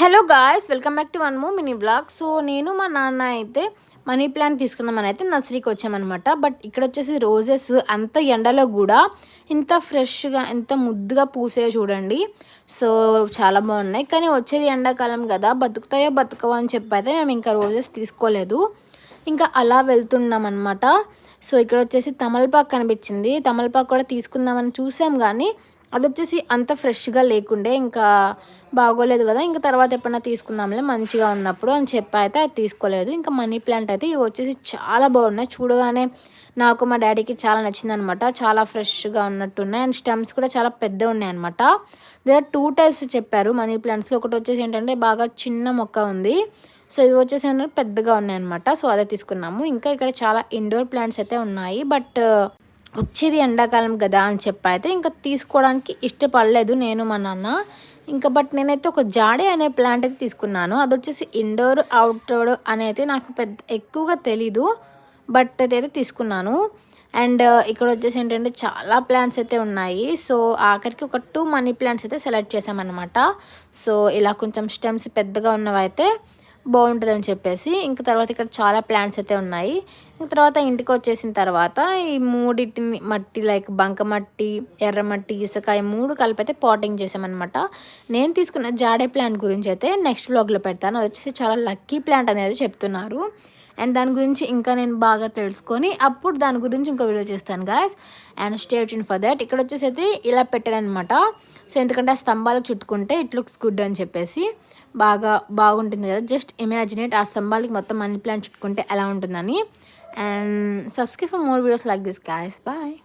Hello guys, welcome back to one more mini blog. So నేను మా నాన్న అయితే మనీ ప్లాంట్ తీసుకుందామని అయితే నర్సరీకి వచ్చామన్నమాట. బట్ ఇక్కడ వచ్చేసి రోజెస్ అంత ఎండలో కూడా ఇంత ఫ్రెష్గా ఎంత ముద్దుగా పూసాయో చూడండి. సో చాలా బాగున్నాయి. కానీ వచ్చేది ఎండాకాలం కదా, బతుకుతాయో బతుకవో అని చెప్పైతే మేము ఇంకా రోజెస్ తీసుకోలేదు. ఇంకా అలా వెళ్తున్నాం అనమాట. సో ఇక్కడ వచ్చేసి తమలపాకు కనిపించింది. తమలపాకు కూడా తీసుకుందామని చూసాం, కానీ అది వచ్చేసి అంత ఫ్రెష్గా లేకుండే, ఇంకా బాగోలేదు కదా, ఇంకా తర్వాత ఎప్పుడైనా తీసుకుందాంలే మంచిగా ఉన్నప్పుడు అని చెప్పి అయితే అది తీసుకోలేదు. ఇంకా మనీ ప్లాంట్ అయితే ఇవి వచ్చేసి చాలా బాగున్నాయి. చూడగానే నాకు మా డాడీకి చాలా నచ్చింది అనమాట. చాలా ఫ్రెష్గా ఉన్నట్టున్నాయి అండ్ స్టెమ్స్ కూడా చాలా పెద్ద ఉన్నాయి అనమాట. దగ్గర 2 టైప్స్ చెప్పారు మనీ ప్లాంట్స్లో. ఒకటి వచ్చేసి ఏంటంటే బాగా చిన్న మొక్క ఉంది, సో ఇవి వచ్చేసి ఏంటంటే పెద్దగా ఉన్నాయి అనమాట. సో అదే తీసుకున్నాము. ఇంకా ఇక్కడ చాలా ఇండోర్ ప్లాంట్స్ అయితే ఉన్నాయి, బట్ వచ్చేది ఎండాకాలం కదా అని చెప్పి అయితే ఇంకా తీసుకోవడానికి ఇష్టపడలేదు నేను మా నాన్న. ఇంకా బట్ నేనైతే ఒక జాడే అనే ప్లాంట్ అయితే తీసుకున్నాను. అది వచ్చేసి ఇండోర్ అవుట్డోర్ అనేది నాకు పెద్ద ఎక్కువగా తెలీదు, బట్ అదైతే తీసుకున్నాను. అండ్ ఇక్కడ వచ్చేసి ఏంటంటే చాలా ప్లాంట్స్ అయితే ఉన్నాయి. సో ఆఖరికి ఒక 2 మనీ ప్లాంట్స్ అయితే సెలెక్ట్ చేసామన్నమాట. సో ఇలా కొంచెం స్టెమ్స్ పెద్దగా ఉన్నవి అయితే బాగుంటుందని చెప్పేసి ఇంకా తర్వాత ఇక్కడ చాలా ప్లాంట్స్ అయితే ఉన్నాయి. ఇంకా తర్వాత ఇంటికి వచ్చేసిన తర్వాత ఈ మూడింటిని మట్టి లైక్ బంకమట్టి, ఎర్రమట్టి, ఇసుక ఈ 3 కలిపి అయితే పాటింగ్ చేసామన్నమాట. నేను తీసుకున్న జాడే ప్లాంట్ గురించి అయితే నెక్స్ట్ వ్లాగ్లో పెడతాను. అది వచ్చేసి చాలా లక్కీ ప్లాంట్ అనేది చెప్తున్నారు. అండ్ దాని గురించి ఇంకా నేను బాగా తెలుసుకొని అప్పుడు దాని గురించి ఇంకో వీడియో చేస్తాను guys. And stay tune for that. ఇక్కడ వచ్చేసి అయితే ఇలా పెట్టానమాట. సో ఎందుకంటే ఆ స్తంభాలకు చుట్టుకుంటే ఇట్ లుక్స్ గుడ్ అని చెప్పేసి బాగుంటుంది కదా. జస్ట్ ఇమాజినేట్ ఆ స్తంభాలకి మొత్తం మనీ ప్లాంట్ చుట్టుకుంటే ఎలా ఉంటుందని. And subscribe for more videos like this guys. Bye.